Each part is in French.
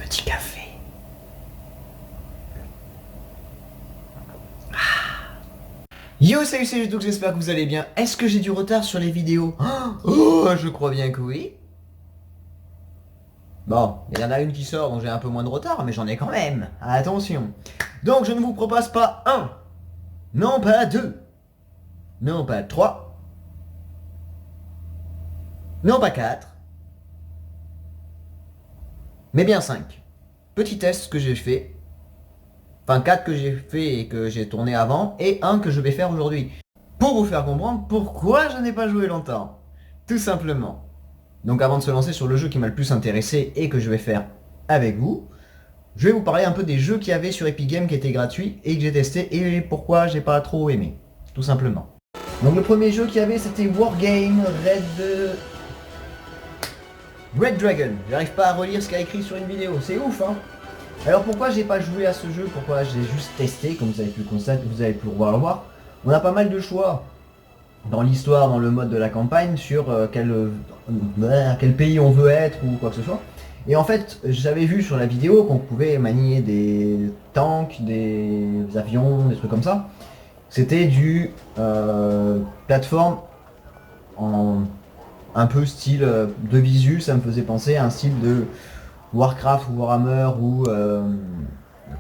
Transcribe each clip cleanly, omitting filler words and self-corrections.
petit café. Yo, salut, c'est YouTube, j'espère que vous allez bien. Est-ce que j'ai du retard sur les vidéos? Oh, je crois bien que oui. Bon, il y en a une qui sort, donc j'ai un peu moins de retard, mais j'en ai quand même. Attention. Donc je ne vous propose pas un, non pas deux, non pas trois, non pas quatre, mais bien cinq. Petit test que j'ai fait. Enfin, quatre que j'ai fait et que j'ai tourné avant, et un que je vais faire aujourd'hui. Pour vous faire comprendre pourquoi je n'ai pas joué longtemps. Tout simplement. Donc avant de se lancer sur le jeu qui m'a le plus intéressé et que je vais faire avec vous, je vais vous parler un peu des jeux qu'il y avait sur Epic Games qui étaient gratuits et que j'ai testé et pourquoi j'ai pas trop aimé. Tout simplement. Donc le premier jeu qu'il y avait c'était Wargame Red Dragon. J'arrive pas à relire ce qu'il y a écrit sur une vidéo, c'est ouf hein. Alors pourquoi j'ai pas joué à ce jeu, pourquoi j'ai juste testé, comme vous avez pu le constater, vous avez pu le voir. On a pas mal de choix dans l'histoire, dans le mode de la campagne, sur quel pays on veut être ou quoi que ce soit. Et en fait, j'avais vu sur la vidéo qu'on pouvait manier des tanks, des avions, des trucs comme ça. C'était du plateforme en un peu style de visu, ça me faisait penser à un style de Warcraft ou Warhammer ou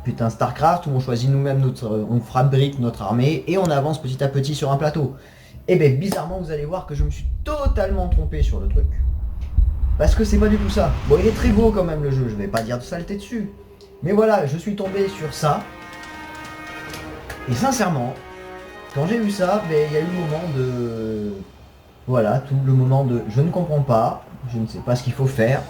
putain Starcraft où on choisit nous-mêmes on fabrique notre armée et on avance petit à petit sur un plateau. Et bien bizarrement vous allez voir que je me suis totalement trompé sur le truc. Parce que c'est pas du tout ça. Bon il est très beau quand même le jeu, je vais pas dire de saleté dessus. Mais voilà, je suis tombé sur ça. Et sincèrement, quand j'ai vu ça, il y a eu le moment de... Voilà, tout le moment de je ne comprends pas, je ne sais pas ce qu'il faut faire.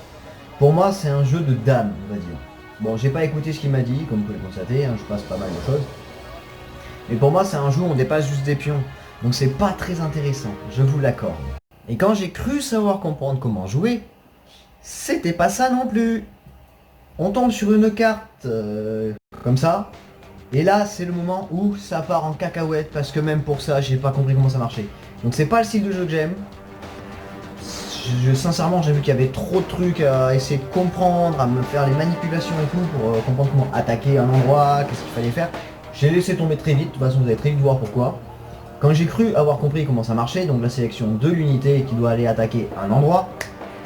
Pour moi c'est un jeu de dames, on va dire. Bon j'ai pas écouté ce qu'il m'a dit, comme vous pouvez le constater, hein, je passe pas mal de choses. Mais pour moi c'est un jeu où on dépasse juste des pions. Donc c'est pas très intéressant, je vous l'accorde. Et quand j'ai cru savoir comprendre comment jouer, c'était pas ça non plus. On tombe sur une carte comme ça, et là c'est le moment où ça part en cacahuète, parce que même pour ça j'ai pas compris comment ça marchait. Donc c'est pas le style de jeu que j'aime. Sincèrement j'ai vu qu'il y avait trop de trucs à essayer de comprendre, à me faire les manipulations et tout pour comprendre comment attaquer un endroit, qu'est-ce qu'il fallait faire. J'ai laissé tomber très vite, de toute façon vous allez très vite voir pourquoi. Quand j'ai cru avoir compris comment ça marchait, donc la sélection de l'unité qui doit aller attaquer un endroit,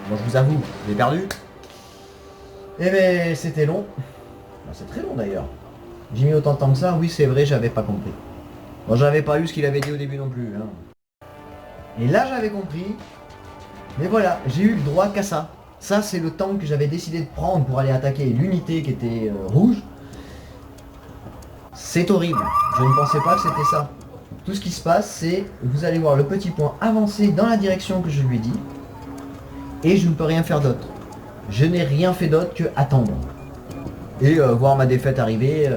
moi je vous avoue, j'ai perdu. Et ben c'était long. C'est très long d'ailleurs. J'ai mis autant de temps que ça, oui c'est vrai, j'avais pas compris. Bon j'avais pas eu ce qu'il avait dit au début non plus. Hein. Et là j'avais compris. Mais voilà, j'ai eu le droit qu'à ça. Ça c'est le temps que j'avais décidé de prendre pour aller attaquer l'unité qui était rouge. C'est horrible. Je ne pensais pas que c'était ça. Tout ce qui se passe, c'est vous allez voir le petit point avancer dans la direction que je lui ai dit. Et je ne peux rien faire d'autre. Je n'ai rien fait d'autre que attendre. Et voir ma défaite arriver,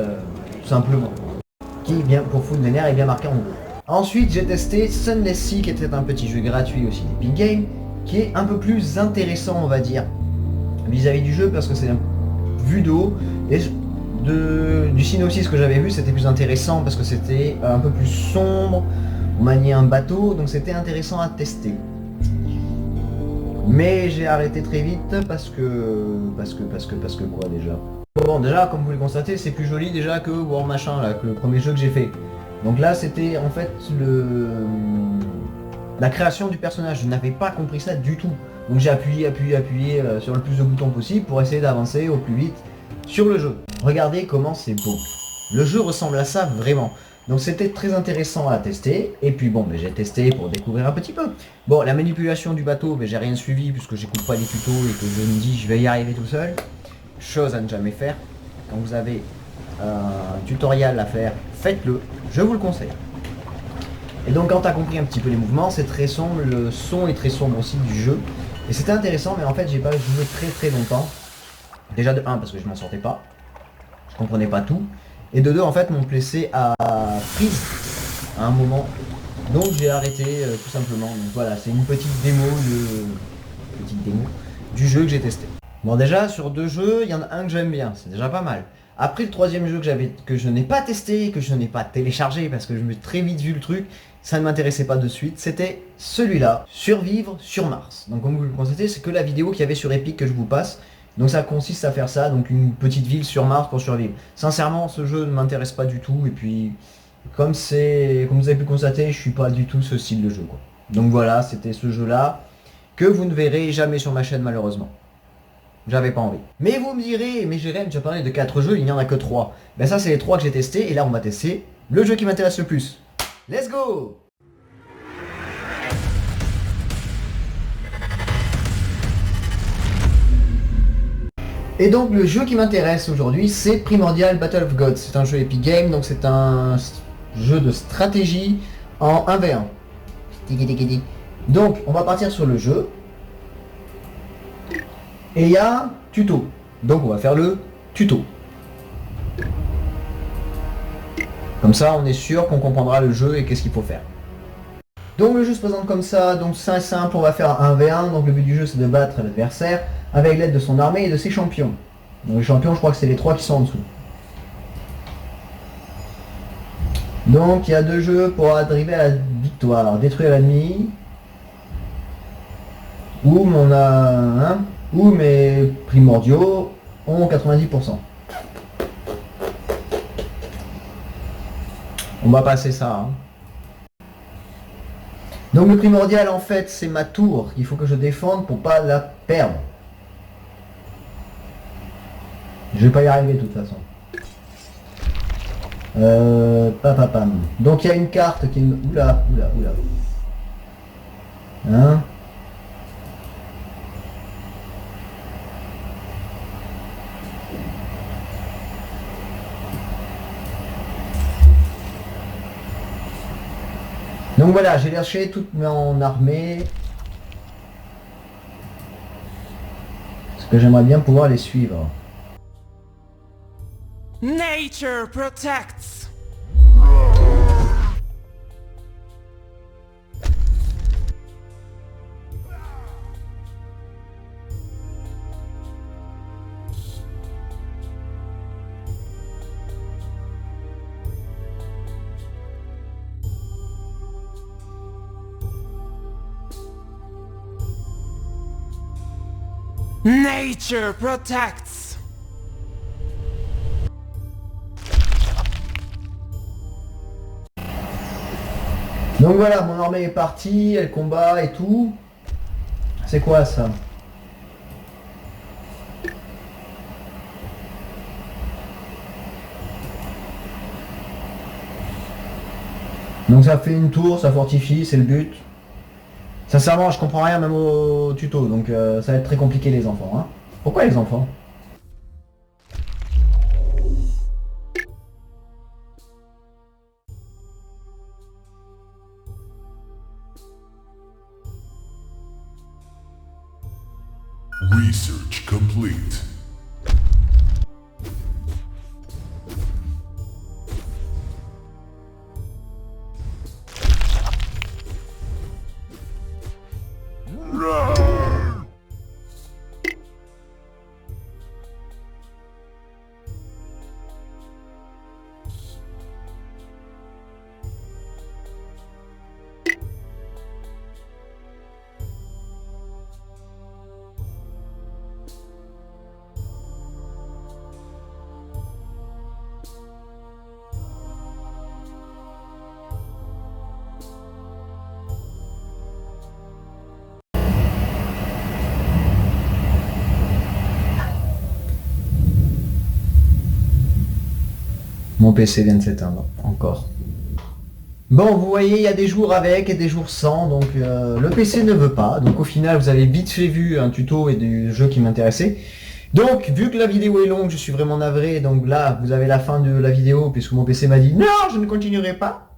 tout simplement. Qui, bien pour foutre les nerfs, est bien marqué en bleu. Ensuite, j'ai testé Sunless Sea, qui était un petit jeu gratuit aussi d'Epic Games, qui est un peu plus intéressant, on va dire, vis-à-vis du jeu, parce que c'est un vue de haut. Et du synopsis que j'avais vu, c'était plus intéressant parce que c'était un peu plus sombre, on maniait un bateau, donc c'était intéressant à tester. Mais j'ai arrêté très vite parce que quoi déjà. Bon déjà comme vous le constatez c'est plus joli déjà que War Machin là, que le premier jeu que j'ai fait. Donc là c'était en fait la création du personnage, je n'avais pas compris ça du tout. Donc j'ai appuyé sur le plus de boutons possible pour essayer d'avancer au plus vite sur le jeu. Regardez comment c'est beau. Le jeu ressemble à ça vraiment. Donc c'était très intéressant à tester. Et puis bon, j'ai testé pour découvrir un petit peu. Bon, la manipulation du bateau, j'ai rien suivi puisque j'écoute pas les tutos et que je me dis je vais y arriver tout seul. Chose à ne jamais faire. Quand vous avez un tutoriel à faire, faites-le. Je vous le conseille. Et donc quand tu as compris un petit peu les mouvements, c'est très sombre. Le son est très sombre aussi du jeu. Et c'était intéressant, mais en fait j'ai pas joué très longtemps. Déjà de 1 parce que je m'en sortais pas. Je comprenais pas tout. Et de 2 en fait mon PC a freeze à un moment. Donc j'ai arrêté tout simplement. Donc voilà, c'est une petite démo du jeu que j'ai testé. Bon déjà sur 2 jeux, il y en a un que j'aime bien, c'est déjà pas mal. Après le troisième jeu que je n'ai pas testé, que je n'ai pas téléchargé parce que je me suis très vite vu le truc, ça ne m'intéressait pas de suite, c'était celui-là, Survivre sur Mars. Donc comme vous le constatez, c'est que la vidéo qu'il y avait sur Epic que je vous passe. Donc ça consiste à faire ça, donc une petite ville sur Mars pour survivre. Sincèrement, ce jeu ne m'intéresse pas du tout, et puis comme vous avez pu constater, je suis pas du tout ce style de jeu, quoi. Donc voilà, c'était ce jeu-là, que vous ne verrez jamais sur ma chaîne malheureusement. J'avais pas envie. Mais vous me direz, mais Jérém, tu as parlé de 4 jeux, il n'y en a que 3. Ben ça c'est les 3 que j'ai testés, et là on va tester le jeu qui m'intéresse le plus. Let's go! Et donc le jeu qui m'intéresse aujourd'hui, c'est Primordial Battle of Gods. C'est un jeu Epic Games, donc c'est un jeu de stratégie en 1v1. Donc on va partir sur le jeu. Et il y a tuto. Donc on va faire le tuto. Comme ça on est sûr qu'on comprendra le jeu et qu'est-ce qu'il faut faire. Donc le jeu se présente comme ça, donc c'est simple, on va faire un 1v1, donc le but du jeu c'est de battre l'adversaire avec l'aide de son armée et de ses champions. Donc les champions je crois que c'est les 3 qui sont en dessous. Donc il y a 2 jeux pour arriver à la victoire, détruire l'ennemi, ou mes primordiaux ont 90%. On va passer ça. Hein. Donc le primordial en fait c'est ma tour qu'il faut que je défende pour pas la perdre. Je vais pas y arriver de toute façon. Papapam. Donc il y a une carte qui me... Oula. Hein? Donc voilà, j'ai lâché toute mon armée. Parce que j'aimerais bien pouvoir les suivre. Nature protects. Nature protects. Donc voilà, mon armée est partie, elle combat et tout. C'est quoi ça? Donc ça fait une tour, ça fortifie, c'est le but. Sincèrement, je comprends rien même au tuto, donc ça va être très compliqué les enfants. Hein. Pourquoi les enfants? Research complete. Mon PC vient de s'éteindre, encore. Bon, vous voyez, il y a des jours avec et des jours sans, donc le PC ne veut pas. Donc au final, vous avez vite fait vu un tuto et des jeux qui m'intéressaient. Donc, vu que la vidéo est longue, je suis vraiment navré. Donc là, vous avez la fin de la vidéo, puisque mon PC m'a dit « Non, je ne continuerai pas !»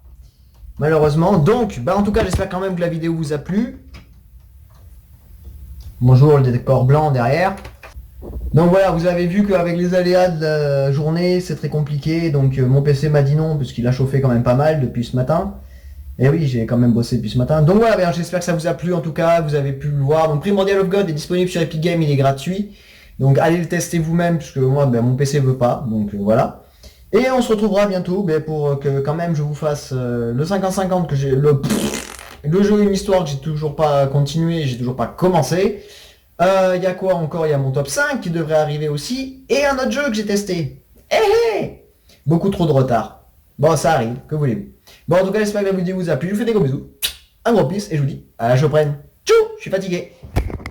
Malheureusement. Donc, en tout cas, j'espère quand même que la vidéo vous a plu. Bonjour, le décor blanc derrière. Donc voilà, vous avez vu qu'avec les aléas de la journée, c'est très compliqué. Donc mon PC m'a dit non, puisqu'il a chauffé quand même pas mal depuis ce matin. Et oui, j'ai quand même bossé depuis ce matin. Donc voilà, j'espère que ça vous a plu en tout cas, vous avez pu le voir. Donc Primordial of God est disponible sur Epic Games, il est gratuit. Donc allez le tester vous-même, puisque moi, mon PC veut pas. Donc voilà. Et on se retrouvera bientôt pour que quand même je vous fasse le 50-50 que j'ai... Le jeu une histoire que j'ai toujours pas continué, j'ai toujours pas commencé. Il y a quoi encore? Il y a mon top 5 qui devrait arriver aussi. Et un autre jeu que j'ai testé. Beaucoup trop de retard. Bon, ça arrive, que voulez-vous. Bon, en tout cas, j'espère que la vidéo vous a plu. Je vous fais des gros bisous. Un gros peace et je vous dis à la prochaine. Tchou, je suis fatigué.